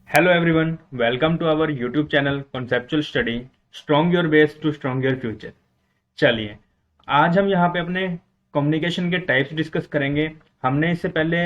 Hello everyone, welcome to our YouTube channel Conceptual Study Strong Your Base to Strong Your Future। चलिए, आज हम यहाँ पे अपने कम्युनिकेशन के टाइप्स डिस्कस करेंगे। हमने इससे पहले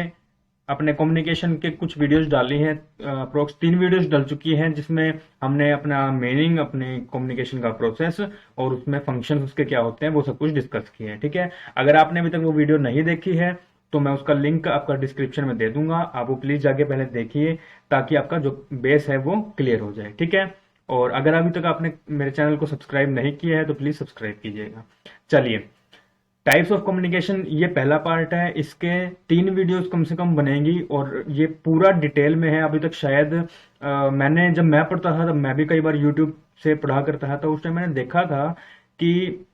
अपने कम्युनिकेशन के कुछ वीडियोस डाली हैं, अप्रोक्स 3 वीडियोस डल चुकी हैं, जिसमें हमने अपना मीनिंग, अपने कम्युनिकेशन का प्रोसेस और उसमें फंक्शंस उसके क्या होते हैं वो सब कुछ डिस्कस किए हैं। ठीक है, अगर आपने अभी तक वो वीडियो नहीं देखी है तो मैं उसका लिंक आपका डिस्क्रिप्शन में दे दूंगा, आप वो प्लीज जाके पहले देखिए ताकि आपका जो बेस है वो क्लियर हो जाए। ठीक है, और अगर अभी तक आपने मेरे चैनल को सब्सक्राइब नहीं किया है तो प्लीज सब्सक्राइब कीजिएगा। चलिए, टाइप्स ऑफ कम्युनिकेशन ये पहला पार्ट है। इसके 3 वीडियोस कम से कम बनेंगी और ये पूरा डिटेल में है। अभी तक शायद मैंने जब मैं पढ़ता था तब मैं भी कई बार यूट्यूब से पढ़ा करता था, तो उस टाइम मैंने देखा था कि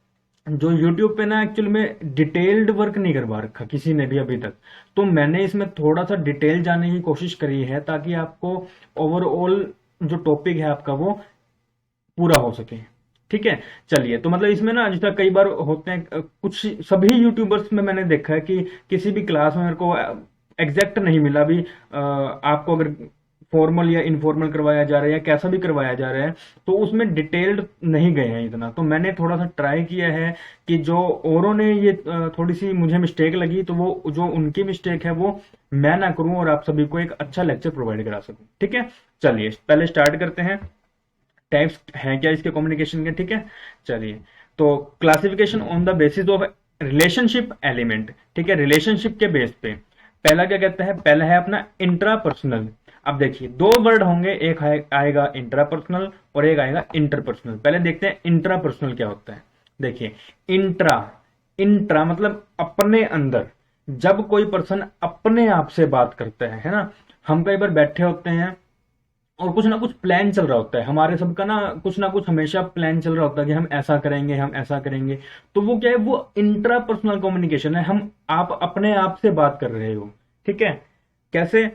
जो यूट्यूब पे ना एक्चुअल में डिटेल्ड वर्क नहीं करवा रखा किसी ने भी अभी तक। तो मैंने इसमें थोड़ा सा डिटेल जाने की कोशिश करी है ताकि आपको ओवरऑल जो टॉपिक है आपका वो पूरा हो सके। ठीक है, चलिए, तो मतलब इसमें ना जितना कई बार होते हैं कुछ सभी यूट्यूबर्स में मैंने देखा है कि किसी भी क्लास में मेरे को एग्जैक्ट नहीं मिला भी, आपको अगर फॉर्मल या इनफॉर्मल करवाया जा रहा है या कैसा भी करवाया जा रहा है तो उसमें डिटेल्ड नहीं गए हैं इतना। तो मैंने थोड़ा सा ट्राई किया है कि जो औरों ने ये थोड़ी सी मुझे मिस्टेक लगी तो वो जो उनकी मिस्टेक है वो मैं ना करूं और आप सभी को एक अच्छा लेक्चर प्रोवाइड करा सकूं। ठीक है, चलिए पहले स्टार्ट करते हैं। टाइप्स हैं क्या इसके कम्युनिकेशन के। ठीक है, चलिए, तो classification on the basis of relationship element. ठीक है, रिलेशनशिप के बेस पे पहला क्या कहता है, पहला है अपना इंट्रापर्सनल। अब देखिए, 2 वर्ड होंगे, एक आएगा इंट्रापर्सनल और एक आएगा इंटरपर्सनल। पहले देखते हैं इंट्रापर्सनल क्या होता है। देखिए, इंट्रा इंट्रा मतलब अपने अंदर। जब कोई पर्सन अपने आप से बात करता है ना, हम कई बार बैठे होते हैं और कुछ ना कुछ प्लान चल रहा होता है हमारे सबका ना, कुछ ना कुछ हमेशा प्लान चल रहा होता है कि हम ऐसा करेंगे, हम ऐसा करेंगे। तो वो क्या है, वो इंट्रा पर्सनल कम्युनिकेशन है। आप अपने आप से बात कर रहे हो। ठीक है, कैसे,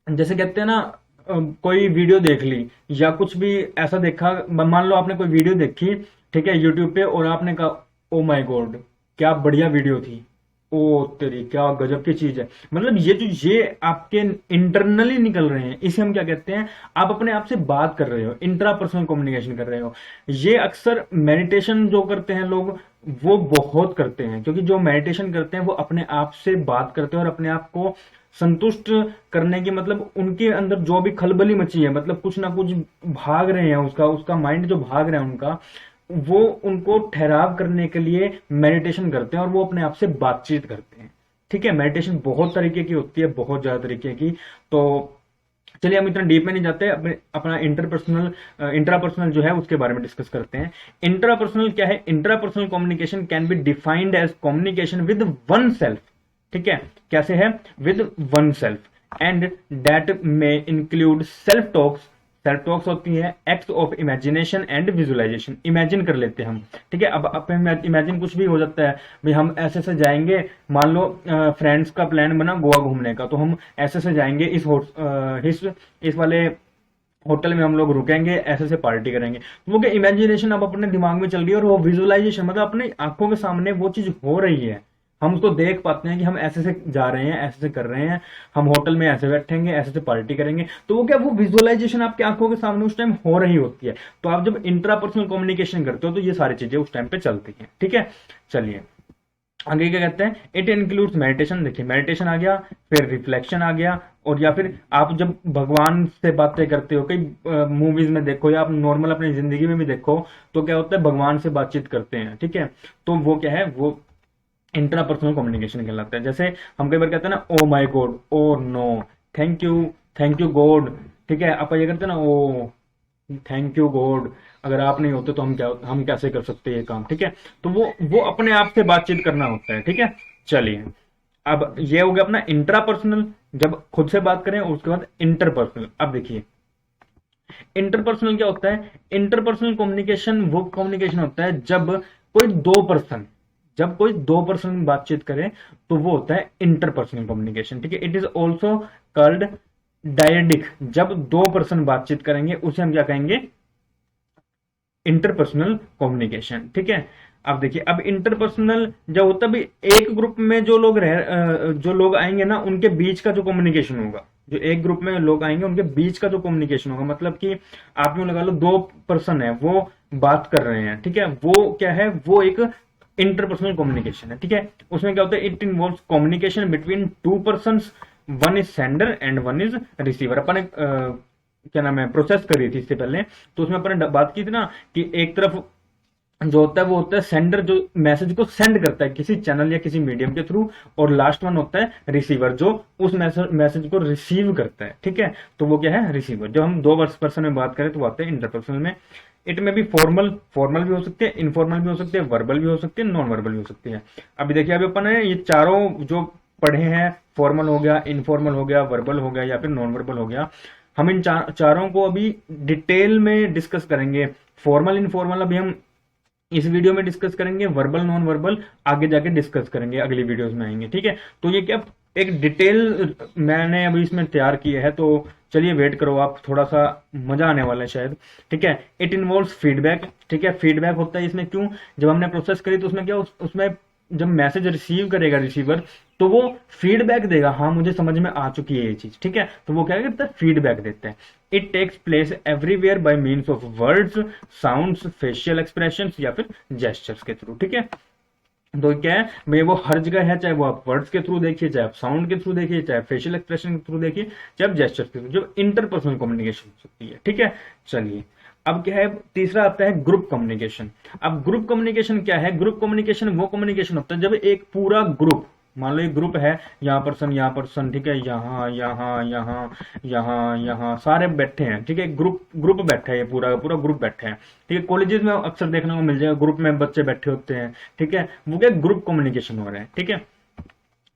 जैसे कहते हैं ना, कोई वीडियो देख ली या कुछ भी ऐसा देखा, मान लो आपने कोई वीडियो देखी, ठीक है, यूट्यूब पे, और आपने कहा ओ माय गॉड क्या बढ़िया वीडियो थी, ओ तेरी क्या गजब की चीज है। मतलब ये आपके इंटरनली निकल रहे हैं, इसे हम क्या कहते हैं, आप अपने आप से बात कर रहे हो, इंट्रा पर्सनल कम्युनिकेशन कर रहे हो। ये अक्सर मेडिटेशन जो करते हैं लोग वो बहुत करते हैं, क्योंकि जो मेडिटेशन करते हैं वो अपने आप से बात करते हैं और अपने आप को संतुष्ट करने की, मतलब उनके अंदर जो भी खलबली मची है, मतलब कुछ ना कुछ भाग रहे हैं, उसका उसका माइंड जो भाग रहा है उनका, वो उनको ठहराव करने के लिए मेडिटेशन करते हैं और वो अपने आप से बातचीत करते हैं। ठीक है, मेडिटेशन बहुत तरीके की होती है, बहुत ज्यादा तरीके की। तो चलिए हम इतना डीप में नहीं जाते, अपना इंटरपर्सनल इंट्रापर्सनल जो है उसके बारे में डिस्कस करते हैं। इंट्रापर्सनल क्या है, intrapersonal communication can be defined as communication with oneself. ठीक है, कैसे है, with oneself and that में include self talks. Self talks होती है act of imagination and visualization. Imagine कर लेते हैं हम। ठीक है, अब इमेजिन कुछ भी हो सकता है भाई, हम ऐसे से जाएंगे, मान लो फ्रेंड्स का प्लान बना गोवा घूमने का, तो हम ऐसे से जाएंगे, इस वाले होटल में हम लोग रुकेंगे, ऐसे से पार्टी करेंगे। तो वो क्या इमेजिनेशन अब अपने दिमाग में चल रही है, और वो विजुअलाइजेशन मतलब अपने आंखों के सामने वो चीज हो रही है, हम उसको देख पाते हैं कि हम ऐसे से जा रहे हैं, ऐसे से कर रहे हैं, हम होटल में ऐसे बैठेंगे, ऐसे से पार्टी करेंगे। तो वो क्या, वो विजुअलाइजेशन आपकी आंखों के सामने उस टाइम हो रही होती है। तो आप जब इंट्रापर्सनल कम्युनिकेशन करते हो तो ये सारी चीजें उस टाइम पे चलती हैं। ठीक है, चलिए आगे क्या कहते हैं, इट इंक्लूड्स मेडिटेशन। देखिए, मेडिटेशन आ गया, फिर रिफ्लेक्शन आ गया, और या फिर आप जब भगवान से बातें करते हो, कई मूवीज में देखो या आप नॉर्मल अपनी जिंदगी में भी देखो, तो क्या होता है, भगवान से बातचीत करते हैं। ठीक है, तो वो क्या है, वो इंट्रापर्सनल कम्युनिकेशन कहलाता है। जैसे हम कई बार कहते हैं ना, oh my God, oh no, thank you God. ठीक है, आप ये करते हैं ना, ओ थैंक यू गॉड, अगर आप नहीं होते तो हम कैसे कर सकते हैं ये काम। ठीक है, तो वो अपने आप से बातचीत करना होता है। ठीक है, चलिए, अब ये हो गया अपना इंट्रापर्सनल, जब खुद से बात करें, और उसके बाद इंटरपर्सनल। अब देखिए, इंटरपर्सनल क्या होता है, इंटरपर्सनल कम्युनिकेशन वो कम्युनिकेशन होता है जब कोई दो पर्सन बातचीत करे, तो वो होता है इंटरपर्सनल कम्युनिकेशन। ठीक है, it is also called dyadic. जब 2 पर्सन बातचीत करेंगे उसे हम क्या कहेंगे, इंटरपर्सनल कम्युनिकेशन। ठीक है, अब देखिए, अब इंटरपर्सनल जब होता है, एक ग्रुप में जो लोग आएंगे ना, उनके बीच का जो कम्युनिकेशन होगा, जो एक ग्रुप में लोग आएंगे उनके बीच का जो कम्युनिकेशन होगा, मतलब कि आप यूं लगा लो दो पर्सन है वो बात कर रहे हैं, ठीक है, वो क्या है, वो एक इंटरपर्सनल कम्युनिकेशन है, ठीक है। उसमें क्या होता है, it involves communication between two persons, one is sender and one is receiver. अपन क्या नाम है, प्रोसेस करी थी इससे पहले, तो उसमें अपन ने बात की थी ना कि एक तरफ जो होता है वो होता है सेंडर, जो मैसेज को सेंड करता है किसी चैनल या किसी मीडियम के थ्रू, और लास्ट वन होता है रिसीवर जो उस मैसेज को रिसीव करता है, ठीक है। तो वो क्या है, रिसीवर। जब हम दो पर्सन में बात करें तो वो आते हैं इंटरपर्सनल में। इट में भी फॉर्मल भी हो सकते हैं, इनफॉर्मल भी हो सकते हैं, वर्बल भी हो सकते हैं, नॉन वर्बल भी हो सकती है। अभी देखिए, अभी अपन ने ये चारों जो पढ़े हैं, फॉर्मल हो गया, इनफॉर्मल हो गया, वर्बल हो गया या फिर नॉन वर्बल हो गया, हम इन चारों को अभी डिटेल में डिस्कस करेंगे। फॉर्मल इनफॉर्मल अभी हम इस वीडियो में डिस्कस करेंगे, वर्बल नॉन वर्बल आगे जाके डिस्कस करेंगे, अगली वीडियोस में आएंगे, ठीक है। तो ये क्या एक डिटेल मैंने अभी इसमें तैयार किया है, तो चलिए वेट करो आप, थोड़ा सा मजा आने वाला है शायद, ठीक है। इट इन्वॉल्व्स फीडबैक, ठीक है। फीडबैक होता है इसमें, क्यों, जब हमने प्रोसेस करी तो उसमें क्या उसमें जब मैसेज रिसीव करेगा रिसीवर, तो वो फीडबैक देगा, हाँ मुझे समझ में आ चुकी है ये चीज, ठीक है। तो वो क्या करता है, फीडबैक देता है। It takes place everywhere by means of words, sounds, facial expressions या फिर जेस्चर्स के थ्रू, ठीक है। तो क्या है भाई, वो हर जगह है, चाहे वो आप वर्ड्स के थ्रू देखिए, चाहे आप साउंड के थ्रू देखिए, चाहे फेशियल एक्सप्रेशन के थ्रू देखिए, चाहे आप जेस्चर्स के थ्रू, जो इंटरपर्सनल कम्युनिकेशन हो सकती है, ठीक है। चलिए, अब क्या है, तीसरा आता है ग्रुप कम्युनिकेशन। अब ग्रुप कम्युनिकेशन क्या है, ग्रुप कम्युनिकेशन वो कम्युनिकेशन होता है जब एक पूरा ग्रुप, मान लो एक ग्रुप है, यहाँ पर्सन, ठीक है, यहाँ यहाँ यहाँ यहाँ यहाँ सारे बैठे हैं, ठीक है, ग्रुप ग्रुप बैठा है, ये पूरा का पूरा ग्रुप बैठा है, ठीक है। कॉलेजेस में अक्सर देखने को मिल जाएगा, ग्रुप में बच्चे बैठे होते हैं, ठीक है, वो क्या ग्रुप कम्युनिकेशन हो रहा है, ठीक है।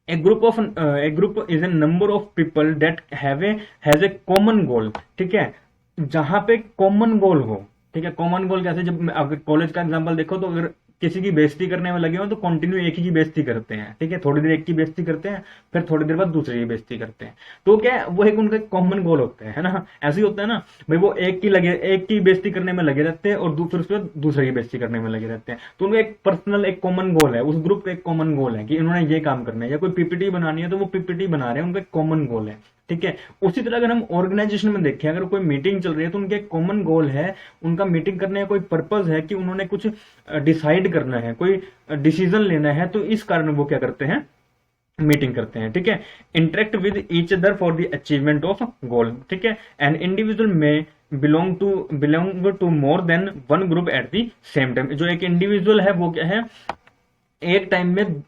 A group is a number of people that has a common goal, ठीक है, जहां पे कॉमन गोल हो, ठीक है। कॉमन गोल कैसे, जब अगर कॉलेज का एग्जांपल देखो तो अगर किसी की बेइज्जती करने में लगे हो तो कंटिन्यू एक ही की बेइज्जती करते हैं, ठीक है, थोड़ी देर एक की बेइज्जती करते हैं, फिर थोड़ी देर बाद दूसरे की बेइज्जती करते हैं, तो क्या है, वो एक उनका कॉमन गोल होता है ना। ऐसे ही होता है ना भाई, वो एक की बेइज्जती करने में लगे रहते हैं और फिर उसके बाद दूसरे की बेइज्जती करने में लगे रहते हैं, तो उनका एक पर्सनल एक कॉमन गोल है, उस ग्रुप का एक कॉमन गोल है कि इन्होंने ये काम करना है, या कोई पीपीटी बनानी है तो वो पीपीटी बना रहे हैं, उनका एक कॉमन गोल है, ठीक है। उसी तरह अगर हम ऑर्गेनाइजेशन में देखें, अगर कोई मीटिंग चल रही है तो उनके कॉमन गोल है, उनका मीटिंग करने का कोई पर्पज है कि उन्होंने कुछ डिसाइड करना है, कोई डिसीजन लेना है, तो इस कारण वो क्या करते हैं, मीटिंग करते हैं, ठीक है। Interact with each other for the achievement of goal, ठीक है। एन इंडिविजुअल में belong to more than one group at the same time. जो एक इंडिविजुअल है वो क्या है, एक टाइम में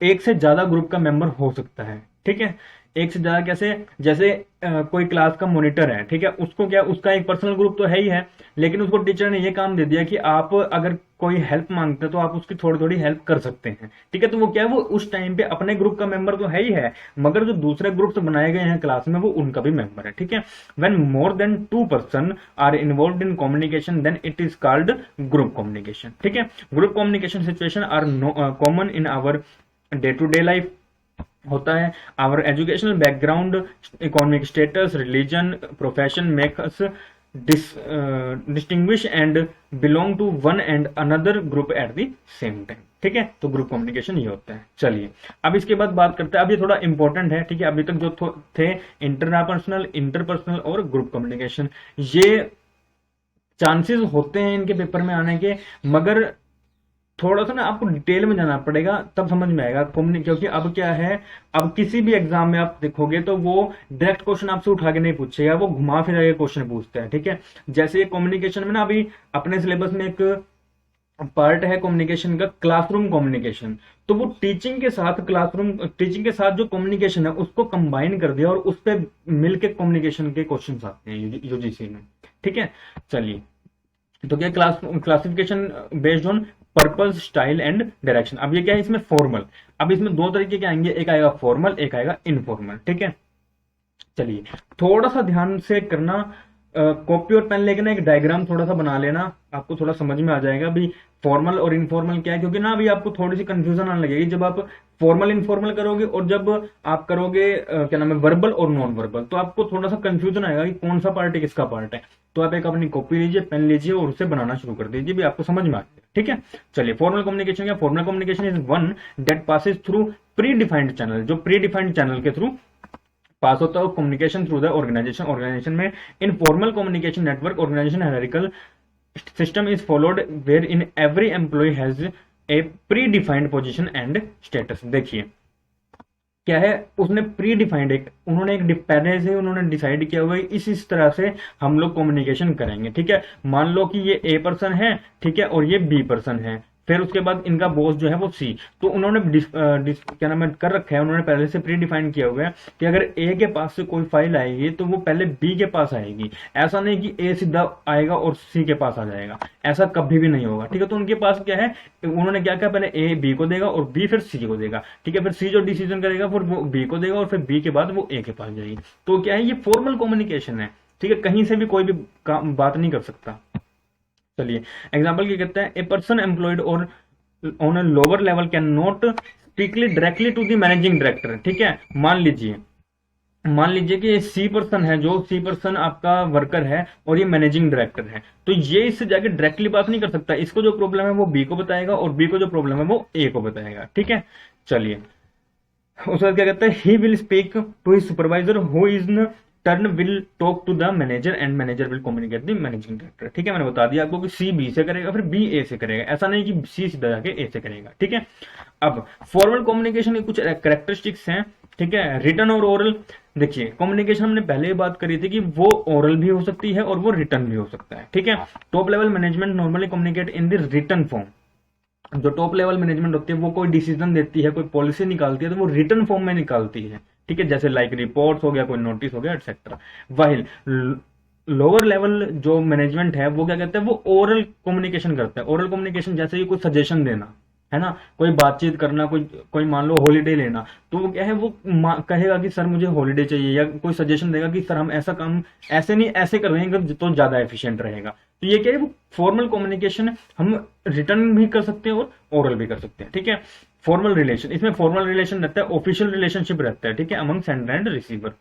एक से ज्यादा ग्रुप का मेंबर हो सकता है, ठीक है। एक से ज्यादा कैसे, जैसे कोई क्लास का मॉनिटर है, ठीक है, उसको क्या, उसका एक पर्सनल ग्रुप तो है ही है, लेकिन उसको टीचर ने ये काम दे दिया कि आप अगर कोई हेल्प मांगते हैं तो आप उसकी थोड़ी थोड़ी हेल्प कर सकते हैं, ठीक है। तो वो क्या है, वो उस टाइम पे अपने ग्रुप का मेंबर तो है ही है, मगर जो दूसरे ग्रुप्स बनाए गए हैं क्लास में वो उनका भी मेंबर है, ठीक है। When more than two person are involved in communication then it is called group communication, ठीक है। Group communication situation are common in our day to day life होता है। Our educational background, economic status, religion, profession make us distinguish and belong to one and another group at the same time, ठीक है। तो group communication ये होता है। चलिए, अब इसके बाद बात करते हैं, अब ये थोड़ा इंपॉर्टेंट है, ठीक है। अभी तक जो थे इंटरपर्सनल, इंटरपर्सनल और ग्रुप कम्युनिकेशन, ये चांसेस होते हैं इनके पेपर में आने के, मगर थोड़ा सा ना आपको डिटेल में जाना पड़ेगा, तब समझ में आएगा, क्योंकि अब क्या है, अब किसी भी एग्जाम में आप देखोगे तो वो डायरेक्ट क्वेश्चन आपसे उठा के नहीं पूछेगा, वो घुमा फिरा के क्वेश्चन पूछता है, ठीक है। जैसे कम्युनिकेशन में ना, अभी अपने सिलेबस में एक पार्ट है कम्युनिकेशन का, क्लासरूम कम्युनिकेशन, तो वो टीचिंग के साथ जो कम्युनिकेशन है उसको कंबाइन कर दिया और उस पर मिलकर कम्युनिकेशन के क्वेश्चन आते हैं यूजीसी में, ठीक है। चलिए, तो क्या classification based on purpose, style and direction. अब ये क्या है, इसमें फॉर्मल, अब इसमें दो तरीके के आएंगे, एक आएगा फॉर्मल, एक आएगा इनफॉर्मल, ठीक है। चलिए, थोड़ा सा ध्यान से करना, कॉपी और पेन लेके ना एक डायग्राम थोड़ा सा बना लेना, आपको थोड़ा समझ में आ जाएगा भी फॉर्मल और इनफॉर्मल क्या है, क्योंकि ना अभी आपको थोड़ी सी कंफ्यूजन आने लगेगी जब आप फॉर्मल इनफॉर्मल करोगे और जब आप करोगे क्या नाम है, वर्बल और नॉन वर्बल, तो आपको थोड़ा सा कंफ्यूजन आएगा कि कौन सा पार्ट है किसका पार्ट है। तो आप एक अपनी कॉपी लीजिए, पेन लीजिए और उसे बनाना शुरू कर दीजिए, भी आपको समझ में आ जाएगा, ठीक है। चलिए, फॉर्मल कम्युनिकेशन क्या, formal communication is one that passes through predefined channel, जो प्री डिफाइंड चैनल के थ्रू पास होता है communication through the organization, organization में informal communication network organization hierarchical system is followed wherein every employee has a predefined position and status। देखिए क्या है, उसने pre defined उन्होंने एक पहले से उन्होंने डिसाइड किया हुआ है इस तरह से हम लोग कम्युनिकेशन करेंगे। ठीक है, मान लो कि ये ए पर्सन है, ठीक है, और ये बी पर्सन है, फिर उसके बाद इनका बॉस जो है वो सी। तो उन्होंने क्या नाम है कर रखा है, उन्होंने पहले से प्री डिफाइन किया हुआ है कि अगर ए के पास से कोई फाइल आएगी तो वो पहले बी के पास आएगी। ऐसा नहीं कि ए सीधा आएगा और सी के पास आ जाएगा, ऐसा कभी भी नहीं होगा। ठीक है, तो उनके पास क्या है, उन्होंने क्या किया, पहले ए बी को देगा और बी फिर सी को देगा। ठीक है, फिर सी जो डिसीजन करेगा फिर वो बी को देगा और फिर बी के बाद वो ए के पास जाएगी। तो क्या है, ये फॉर्मल कम्युनिकेशन है। ठीक है, कहीं से भी कोई भी बात नहीं कर सकता। चलिए एग्जाम्पल क्या कहते हैं, a person employed or on a lower level can not speak directly to the managing director. ठीक है, मान लीजिए कि सी पर्सन है, जो सी पर्सन आपका वर्कर है और ये मैनेजिंग डायरेक्टर है, तो ये इससे जाके डायरेक्टली बात नहीं कर सकता। इसको जो प्रॉब्लम है वो बी को बताएगा और बी को जो प्रॉब्लम है वो ए को बताएगा। ठीक है, चलिए उसके बाद क्या कहता है, he will speak to his supervisor who is turn will talk to the manager and manager will communicate the managing director. ठीक है, मैंने बता दिया आपको कि सी बी से करेगा फिर बी ए से करेगा, ऐसा नहीं कि सी सीधा जाके ए से करेगा। ठीक है, अब फॉर्मल कम्युनिकेशन के कुछ कैरेक्टरिस्टिक्स हैं। ठीक है, रिटर्न और ओरल। देखिए कम्युनिकेशन हमने पहले ही बात करी थी कि वो ओरल भी हो सकती है और वो रिटर्न भी हो सकता है। ठीक है, top level management normally communicate in the return form. जो टॉप लेवल मैनेजमेंट होती है वो कोई डिसीजन देती है, कोई पॉलिसी निकालती है, तो वो रिटर्न फॉर्म में निकालती है। ठीक है, जैसे लाइक रिपोर्ट्स हो गया, कोई नोटिस हो गया, एटसेट्रा। वाहिल लोअर लेवल जो मैनेजमेंट है वो क्या कहते हैं, वो ओरल कम्युनिकेशन करता है। ओरल कम्युनिकेशन जैसे कि कोई सजेशन देना है ना, कोई बातचीत करना, कोई मान लो हॉलीडे लेना, तो वो क्या है, वो कहेगा कि सर मुझे हॉलीडे चाहिए, या कोई सजेशन देगा कि सर हम ऐसा काम ऐसे नहीं ऐसे कर रहे हैं तो ज्यादा एफिशिएंट रहेगा। तो ये क्या है, वो फॉर्मल कम्युनिकेशन हम रिटर्न भी कर सकते हैं और ओरल भी कर सकते हैं। ठीक है, फॉर्मल रिलेशन, इसमें फॉर्मल रिलेशन रहता है, ऑफिशियल रिलेशनशिप रहता है। ठीक है, among sender and receiver.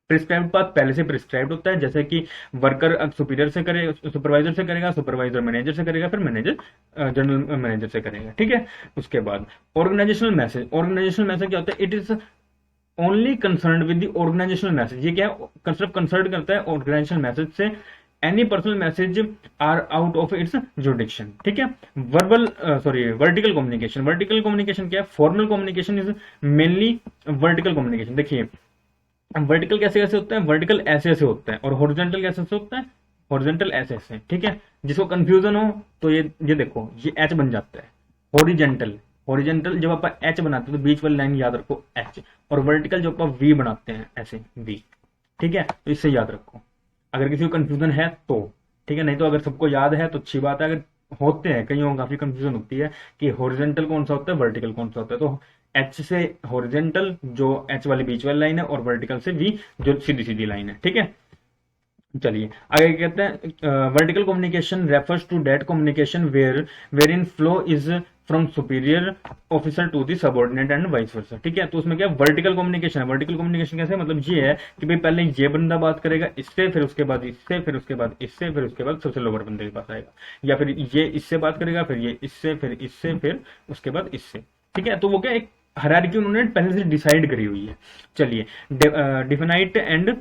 Prescribed path पहले से प्रिस्क्राइब्ड होता है, जैसे कि वर्कर सुपीरियर से करे, सुपरवाइजर से करेगा, सुपरवाइजर मैनेजर से करेगा, फिर मैनेजर जनरल मैनेजर से करेगा। ठीक है, उसके बाद ऑर्गेनाइजेशनल मैसेज। ऑर्गेनाइजेशनल मैसेज क्या होता है, it is only concern with the organizational message. ये क्या है, सिर्फ कंसर्न करता है ऑर्गेनाइजेशनल मैसेज से। Any personal message are out of its jurisdiction. ठीक है, वर्टिकल कम्युनिकेशन। वर्टिकल कम्युनिकेशन क्या है, formal communication is mainly vertical communication. देखिए वर्टिकल कैसे कैसे होता है, वर्टिकल ऐसे ऐसे होता है, और हॉरिजॉन्टल कैसे ऐसे होता है, हॉरिजॉन्टल ऐसे ऐसे। ठीक है, जिसको कंफ्यूजन हो तो ये देखो, ये एच बन जाता है हॉरिजॉन्टल। हॉरिजॉन्टल जब आप एच बनाते हैं तो बीच वाली लाइन याद रखो एच, और वर्टिकल जब आप वी बनाते हैं ऐसे वी। ठीक है, तो इससे याद रखो अगर किसी को कंफ्यूजन है तो। ठीक है, नहीं तो अगर सबको याद है तो अच्छी बात है, अगर होते हैं कईयों को काफी कंफ्यूजन होती है कि हॉरिजॉन्टल कौन सा होता है, वर्टिकल कौन सा होता है। तो एच से हॉरिजॉन्टल जो एच वाली बीच वाली लाइन है, और वर्टिकल से वी जो सीधी सीधी लाइन है। ठीक है, चलिए आगे कहते हैं, vertical communication refers to that communication wherein flow is from superior officer to the subordinate and vice versa. ठीक है, तो उसमें क्या वर्टिकल कम्युनिकेशन है। वर्टिकल कम्युनिकेशन कैसे, मतलब ये है कि भाई पहले ये बंदा बात करेगा इससे, फिर उसके बाद इससे, फिर उसके बाद इससे, फिर उसके बाद सबसे लोअर बंदे के पास आएगा, या फिर ये इससे बात करेगा, फिर ये इससे, फिर इससे, फिर उसके बाद इससे। ठीक है, तो वो क्या एक हायरार्की उन्होंने पहले से डिसाइड करी हुई है। चलिए definite and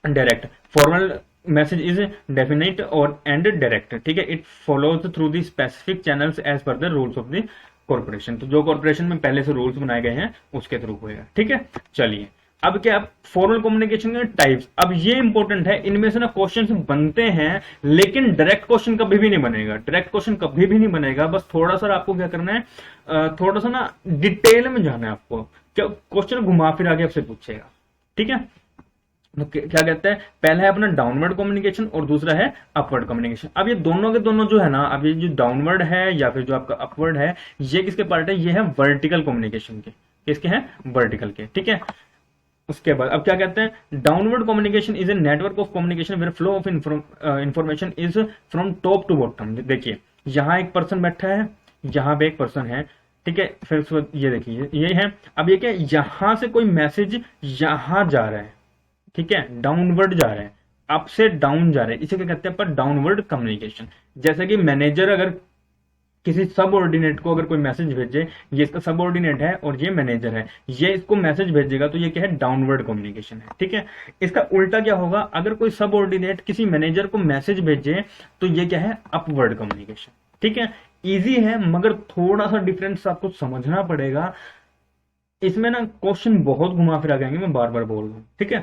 direct. Formal message is definite और एंड डायरेक्ट। ठीक है, it follows through the specific channels as per the rules of the corporation. तो जो कॉर्पोरेशन में पहले से रूल्स बनाए गए हैं उसके थ्रू होएगा। ठीक है, चलिए अब क्या, फॉर्मल कम्युनिकेशन के टाइप्स। अब ये इंपॉर्टेंट है, इनमें से ना क्वेश्चंस बनते हैं, लेकिन डायरेक्ट क्वेश्चन कभी भी नहीं बनेगा। डायरेक्ट क्वेश्चन कभी भी नहीं बनेगा, बस थोड़ा सा आपको क्या करना है, थोड़ा सा ना डिटेल में जाना है आपको, क्या क्वेश्चन घुमा फिरा के आपसे पूछेगा। ठीक है, तो क्या कहते हैं, पहला है अपना डाउनवर्ड कम्युनिकेशन और दूसरा है अपवर्ड कम्युनिकेशन। अब ये दोनों के दोनों जो है ना, अब ये जो डाउनवर्ड है या फिर जो आपका अपवर्ड है, ये किसके पार्ट है, ये है वर्टिकल कम्युनिकेशन के। किसके हैं, वर्टिकल के। ठीक है, उसके बाद अब क्या कहते हैं, downward communication is a network of communication where flow of information is from top to bottom. देखिए यहाँ एक पर्सन बैठा है, यहाँ पे एक पर्सन है। ठीक है, फिर ये देखिए ये है। अब ये क्या, यहां से कोई मैसेज यहां जा रहा है। ठीक है, डाउनवर्ड जा रहे हैं, अप से डाउन जा रहे हैं, इसे क्या कहते हैं पर डाउनवर्ड कम्युनिकेशन। जैसे कि मैनेजर अगर किसी सबऑर्डिनेट को अगर कोई मैसेज भेजे, ये इसका सबऑर्डिनेट है और ये मैनेजर है, ये इसको मैसेज भेजेगा तो ये क्या है, डाउनवर्ड कम्युनिकेशन है। ठीक है, इसका उल्टा क्या होगा, अगर कोई सबऑर्डिनेट किसी मैनेजर को मैसेज भेजे तो ये क्या है, अपवर्ड कम्युनिकेशन। ठीक है, इजी है मगर थोड़ा सा डिफरेंस आपको समझना पड़ेगा। इसमें ना क्वेश्चन बहुत घुमा फिरा गएंगे, मैं बार बार बोल रहा हूँ। ठीक है,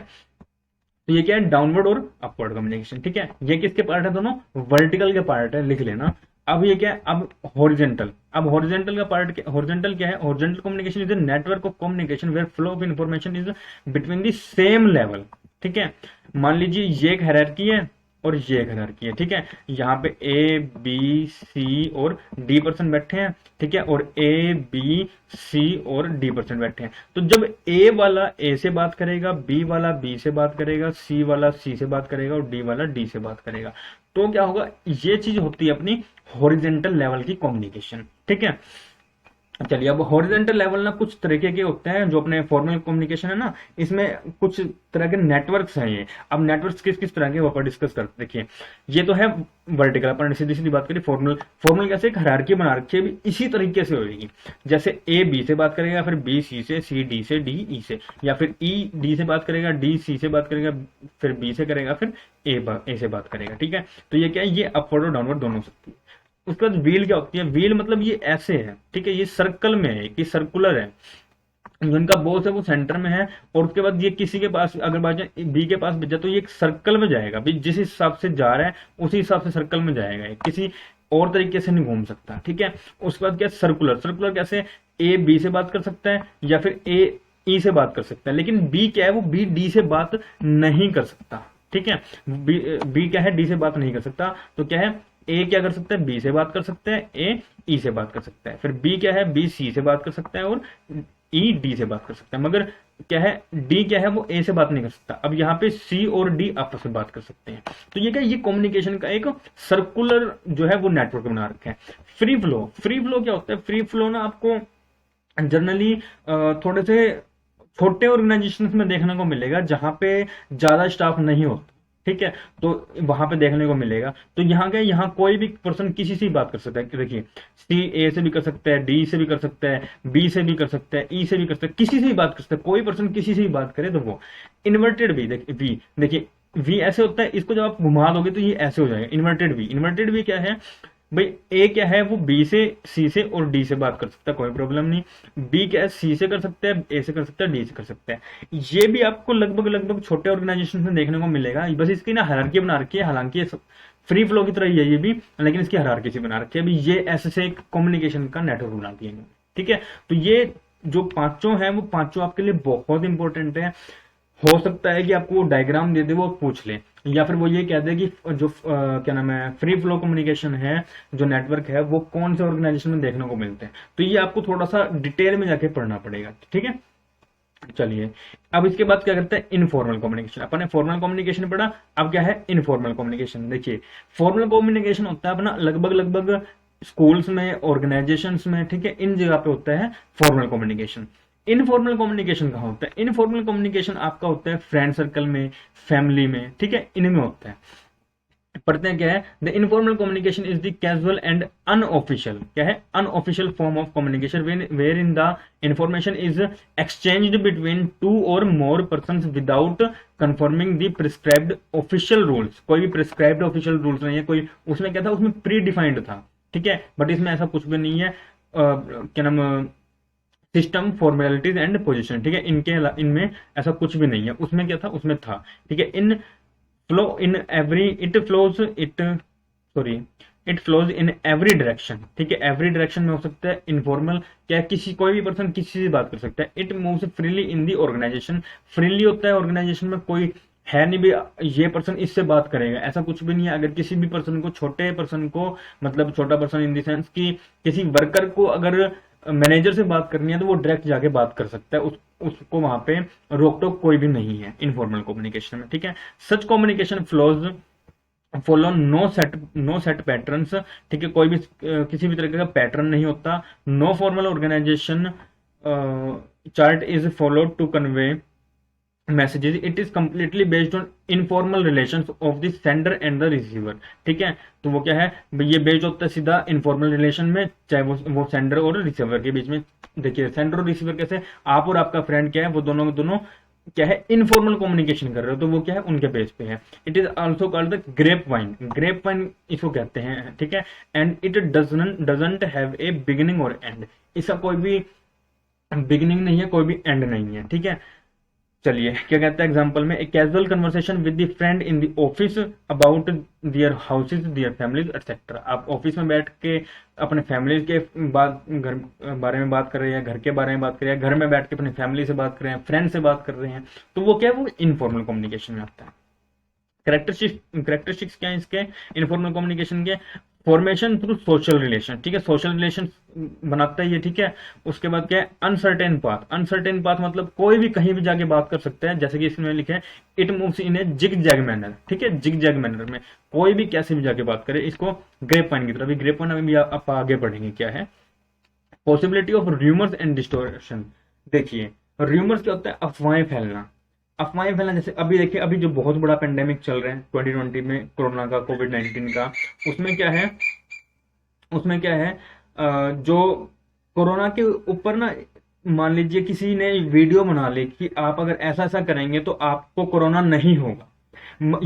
तो ये क्या है, डाउनवर्ड और अपवर्ड कम्युनिकेशन। ठीक है, ये किसके पार्ट है, दोनों वर्टिकल के पार्ट है, लिख लेना। अब ये क्या है, अब हॉरिजेंटल। अब हॉरिजेंटल का पार्ट, हॉरिजेंटल क्या है, horizontal communication is a network of communication where flow of information is between the same level. ठीक है, मान लीजिए ये एक हायरार्की है और ये एक हायरार्की है। ठीक है, यहाँ पे ए बी सी और डी पर्सन बैठे हैं। ठीक है, और ए बी सी और डी पर्सन बैठे हैं। तो जब ए वाला ए से बात करेगा, बी वाला बी से बात करेगा, सी वाला सी से बात करेगा और डी वाला डी से बात करेगा, तो क्या होगा, ये चीज होती है अपनी हॉरिजेंटल लेवल की कम्युनिकेशन। ठीक है, चलिए अब हॉरिजेंटल लेवल ना कुछ तरीके के होते हैं, जो अपने फॉर्मल कम्युनिकेशन है ना, इसमें कुछ तरह के नेटवर्क्स हैं ये। अब नेटवर्क्स किस किस तरह के ऊपर डिस्कस करते, देखिए ये तो है वर्टिकल, अपन सीधी सीधी बात करिए, फॉर्मल। फॉर्मल कैसे, एक हायरार्की बना रखी है, भी इसी तरीके से होगी। जैसे ए बी से बात करेगा, फिर बी सी से, सी डी से, डी ई से, या फिर ई डी से बात करेगा, डी सी से बात करेगा, फिर बी से करेगा, फिर ए से बात करेगा। ठीक है, तो ये क्या है, ये अपवर्ड और डाउनवर्ड दोनों हो सकती है। उसके बाद व्हील क्या होती है, व्हील मतलब ये ऐसे है। ठीक है, ये सर्कल में है, कि सर्कुलर है, जिनका बॉस है वो सेंटर में है, और उसके बाद ये किसी के पास अगर बाई बी के पास भेजा तो ये एक सर्कल में जाएगा, भी जिस हिसाब से जा रहा है उसी हिसाब से सर्कल में जाएगा, किसी और तरीके से नहीं घूम सकता। ठीक है, उसके बाद क्या, सर्कुलर। सर्कुलर कैसे, ए बी से बात कर सकता है या फिर ए ई से बात कर सकता है, लेकिन बी क्या है, वो बी डी से बात नहीं कर सकता। ठीक है, बी क्या है, डी से बात नहीं कर सकता, तो क्या है, ए क्या कर सकता है, बी से बात कर सकता है, ए ई से बात कर सकता है, फिर बी क्या है, बी सी से बात कर सकता है, और ई डी से बात कर सकता है। मगर क्या है, डी क्या है, वो ए से बात नहीं कर सकता। अब यहाँ पे सी और डी आपस में बात कर सकते हैं। तो ये क्या, ये कम्युनिकेशन का एक सर्कुलर जो है वो नेटवर्क बना रखा है। फ्री फ्लो, फ्री फ्लो क्या होता है, फ्री फ्लो ना आपको जनरली थोड़े से छोटे ऑर्गेनाइजेशन में देखने को मिलेगा, जहां पे ज्यादा स्टाफ नहीं होता। ठीक है, तो वहां पे देखने को मिलेगा। तो यहाँ क्या, यहाँ कोई भी पर्सन किसी से भी बात कर सकता है। देखिए, सी ए से भी कर सकता है, डी से भी कर सकता है, बी से भी कर सकता है, ई से भी कर सकता है, किसी से भी बात कर सकता है। कोई पर्सन किसी से भी बात करे तो वो इन्वर्टेड वी, देखिए वी ऐसे होता है, इसको जब आप घुमा दोगे तो ये ऐसे हो जाएगा, इन्वर्टेड वी। इन्वर्टेड वी क्या है भाई, ए क्या है, वो बी से, सी से और डी से बात कर सकता है, कोई प्रॉब्लम नहीं। बी क्या है, सी से कर सकता है, ए से कर सकता है, डी से कर सकता है। ये भी आपको लगभग लगभग छोटे ऑर्गेनाइजेशन में देखने को मिलेगा। बस इसकी ना हायरार्की बना रखी है, हालांकि फ्री फ्लो की तरह ही है ये भी, लेकिन इसकी हायरार्की से बना रखी है। अभी ये ऐसे से एक कम्युनिकेशन का नेटवर्क बना दिया इन्होंने। ठीक है, तो ये जो पांचों हैं वो पांचों आपके लिए बहुत इंपॉर्टेंट है। हो सकता है कि आपको वो डायग्राम दे दे, वो पूछ ले, या फिर वो ये कह दे कि जो क्या नाम है, फ्री फ्लो कम्युनिकेशन है, जो नेटवर्क है, वो कौन से ऑर्गेनाइजेशन में देखने को मिलते हैं। तो ये आपको थोड़ा सा डिटेल में जाके पढ़ना पड़ेगा। ठीक है, चलिए अब इसके बाद क्या करते हैं, इनफॉर्मल कम्युनिकेशन। अपन ने फॉर्मल कम्युनिकेशन पढ़ा, अब क्या है इनफॉर्मल कम्युनिकेशन। देखिए फॉर्मल कम्युनिकेशन होता है अपना लगभग लगभग स्कूल्स में, ऑर्गेनाइजेशंस में, ठीक है, इन जगह पे होता है फॉर्मल कम्युनिकेशन। इनफॉर्मल कम्युनिकेशन कहाँ होता है, इनफॉर्मल कम्युनिकेशन आपका होता है फ्रेंड सर्कल में, फैमिली में, ठीक है, इनमें होता है। पढ़ते हैं क्या है, the informal communication is the casual and unofficial, क्या है, unofficial form of communication wherein the information is exchanged between two or more persons without conforming the prescribed official rules. कोई भी प्रिस्क्राइब्ड ऑफिशियल रूल्स नहीं है, कोई उसमें क्या था, उसमें प्री डिफाइंड था। ठीक है, बट इसमें ऐसा कुछ भी नहीं है। क्या नाम, सिस्टम, फॉर्मेलिटीज एंड पोजिशन, ठीक है, इनमें ऐसा कुछ भी नहीं है। उसमें क्या था, उसमें था। ठीक है, in flow in every it flows in every direction. ठीक है, एवरी डायरेक्शन में हो सकता है। इनफॉर्मल क्या है, किसी कोई भी पर्सन किसी से बात कर सकता है। It moves freely in the organization, freely होता है ऑर्गेनाइजेशन में, कोई है नहीं भी ये पर्सन इससे बात करेगा, ऐसा कुछ भी नहीं है। अगर किसी भी पर्सन को, छोटे पर्सन को, मतलब छोटा पर्सन इन द सेंस कि किसी वर्कर को अगर मैनेजर से बात करनी है तो वो डायरेक्ट जाके बात कर सकता है, उसको वहां पे रोक टोक कोई भी नहीं है इनफॉर्मल कम्युनिकेशन में। ठीक है, such communication flows follow no set patterns. ठीक है, कोई भी किसी भी तरह का पैटर्न नहीं होता। No formal organization chart is followed to convey messages, it is completely based on informal relations of the sender and the receiver। ठीक है, तो वो क्या है, ये बेस्ड होता है सीधा इनफॉर्मल रिलेशन में, चाहे वो सेंडर और रिसीवर के बीच में। देखिए सेंडर और रिसीवर कैसे, आप और आपका फ्रेंड क्या है, वो दोनों दोनों क्या है, इनफॉर्मल कम्युनिकेशन कर रहे हो, तो वो क्या है, उनके बेस पे है। It is also called the grapevine, grapevine इसको कहते हैं। ठीक है, and it doesn't have a beginning और एंड, इसका कोई भी बिगिनिंग नहीं है, कोई भी एंड नहीं है। ठीक है, चलिए क्या कहता है एग्जाम्पल में, a casual conversation with the friend in the office about their houses, their families etcetera. आप ऑफिस में बैठ के अपने फैमिली के घर बारे में बात कर रहे हैं, घर के बारे में बात कर रहे हैं, घर में बैठ के अपनी फैमिली से बात कर रहे हैं, फ्रेंड से बात कर रहे हैं, तो वो क्या है, वो इनफॉर्मल कम्युनिकेशन में आता है। करेक्टरिस्टिक्स क्या है इसके इनफॉर्मल कम्युनिकेशन के, फॉर्मेशन थ्रू सोशल रिलेशन। ठीक है, सोशल रिलेशन बनाता है ये। ठीक है, उसके बाद क्या है, अनसर्टेन पाथ। अनसर्टेन पाथ मतलब कोई भी कहीं भी जाके बात कर सकता है, जैसे कि इसमें लिखा है it moves in a zigzag manner. ठीक है, जिग जैग मैनर में कोई भी कैसे भी जाके बात करे, इसको ग्रेप वाइन की तरफ, ग्रेप वाइन अभी आप आगे बढ़ेंगे क्या है। Possibility of rumours and distortion. देखिए र्यूमर्स क्या होता है, अफवाहें फैलना। अफवाहें फैलना जैसे अभी देखिए, अभी जो बहुत बड़ा पेंडेमिक चल रहा है 2020 में, कोरोना का, कोविड-19 का, उसमें क्या है, उसमें क्या है, जो कोरोना के ऊपर ना, मान लीजिए किसी ने वीडियो बना ली कि आप अगर ऐसा ऐसा करेंगे तो आपको कोरोना नहीं होगा।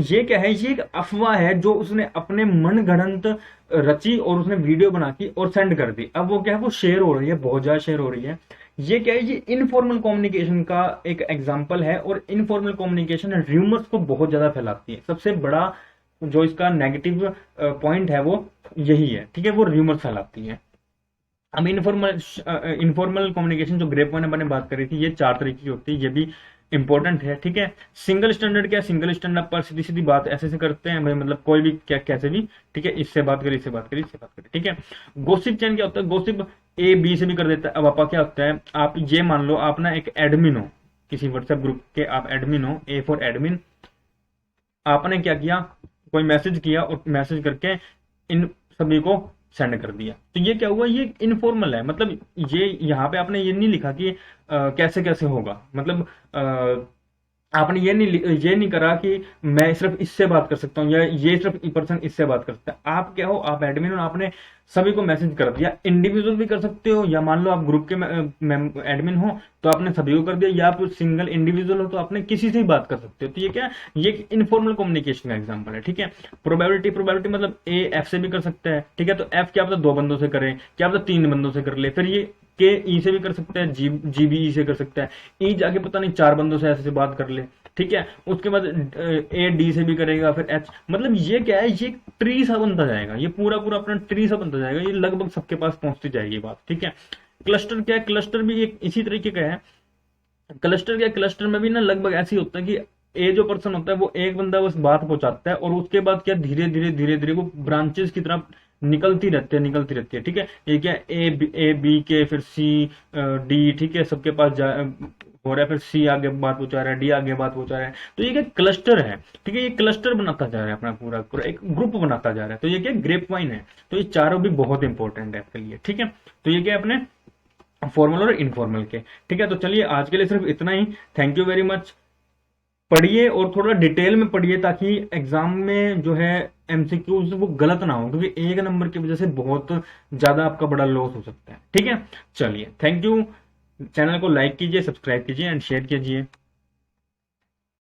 ये क्या है, ये एक अफवाह है जो उसने अपने मन गढ़ंत रची और उसने वीडियो बना की और सेंड कर दी। अब वो क्या है, वो शेयर हो रही है, बहुत ज्यादा शेयर हो रही है। ये क्या है, ये इनफॉर्मल कम्युनिकेशन का एक एग्जांपल है, और इनफॉर्मल कम्युनिकेशन र्यूमर्स को बहुत ज्यादा फैलाती है। सबसे बड़ा जो इसका नेगेटिव पॉइंट है वो यही है। ठीक है, वो र्यूमर्स फैलाती है। अब इनफॉर्मल कम्युनिकेशन जो ग्रेप वाइन मैंने बात करी थी, ये 4 तरीके की होती है, ये भी इंपॉर्टेंट है। ठीक है, सिंगल स्टैंडर्ड क्या है, सिंगल स्टैंडर्ड पर सीधी सीधी बात ऐसे से करते हैं भाई, मतलब कोई भी क्या कैसे भी, ठीक है, इससे बात करें, इससे बात करें, इससे बात करें। ठीक है, गोसिप चैन क्या होता है, गोसिप ए बी से भी कर देता है। अब आपका क्या होता है, आप ये मान लो आप ना एक एडमिन हो, किसी व्हाट्सएप ग्रुप के आप एडमिन हो, ए फॉर एडमिन। आपने क्या किया, कोई मैसेज किया और मैसेज करके इन सभी को सेंड कर दिया, तो ये क्या हुआ, ये इनफॉर्मल है। मतलब ये यहाँ पे आपने ये नहीं लिखा कि कैसे कैसे होगा, मतलब आपने ये नहीं करा कि मैं सिर्फ इससे बात कर सकता हूँ या ये सिर्फ पर्सन इससे बात कर सकता है। आप क्या हो, आप एडमिन हो, आपने सभी को मैसेज कर दिया। इंडिविजुअल भी कर सकते हो, या मान लो आप ग्रुप के एडमिन हो तो आपने सभी को कर दिया, या आप सिंगल इंडिविजुअल हो तो आपने किसी से भी बात कर सकते हो। तो ये क्या, ये इनफॉर्मल कम्युनिकेशन का एग्जांपल है। ठीक है, प्रोबेबिलिटी, प्रोबेबिलिटी मतलब ए एफ से भी कर सकता है। ठीक है, तो एफ क्या पता 2 बंदों से करे, क्या पता 3 बंदों से कर ले, फिर ये के ई से भी कर सकता है, जी भी ई से कर सकता है, ई जाके पता नहीं 4 बंदों से ऐसे बात कर ले। ठीक है, उसके बाद ए डी से भी करेगा, फिर एच, मतलब ये क्या है, ये ट्री सा बनता जाएगा, ये पूरा पूरा अपना ट्री सा बनता जाएगा, ये लगभग सबके पास पहुंचती जाएगी बात। ठीक है, क्लस्टर क्या है, क्लस्टर भी एक इसी तरीके का है। क्लस्टर क्या, क्लस्टर में भी ना लगभग ऐसे ही होता है कि ए जो पर्सन होता है वो एक बंदा बस बात पहुंचाता है, और उसके बाद क्या धीरे धीरे धीरे धीरे वो ब्रांचेस की तरफ निकलती रहती है, निकलती रहती है। ठीक है, ये क्या, ए बी के, फिर सी डी, ठीक है, सबके पास हो रहा है, फिर सी आगे बात पहुंचा रहा है, डी आगे बात पहुंचा रहा है, तो ये क्या क्लस्टर है। ठीक है, ये क्लस्टर बनाता जा रहा है, अपना पूरा पूरा एक ग्रुप बनाता जा रहा है, तो ये क्या ग्रेप वाइन है। तो ये चारों भी बहुत इंपॉर्टेंट है आपके लिए। ठीक है, तो ये क्या अपने फॉर्मल और इनफॉर्मल के। ठीक है, तो चलिए आज के लिए सिर्फ इतना ही। Thank you very much. पढ़िए और थोड़ा डिटेल में पढ़िए, ताकि एग्जाम में जो है एमसीक्यूज वो गलत ना हो, क्योंकि एक नंबर की वजह से बहुत ज्यादा आपका बड़ा लॉस हो सकता है। ठीक है, चलिए थैंक यू। चैनल को लाइक कीजिए, सब्सक्राइब कीजिए एंड शेयर कीजिए।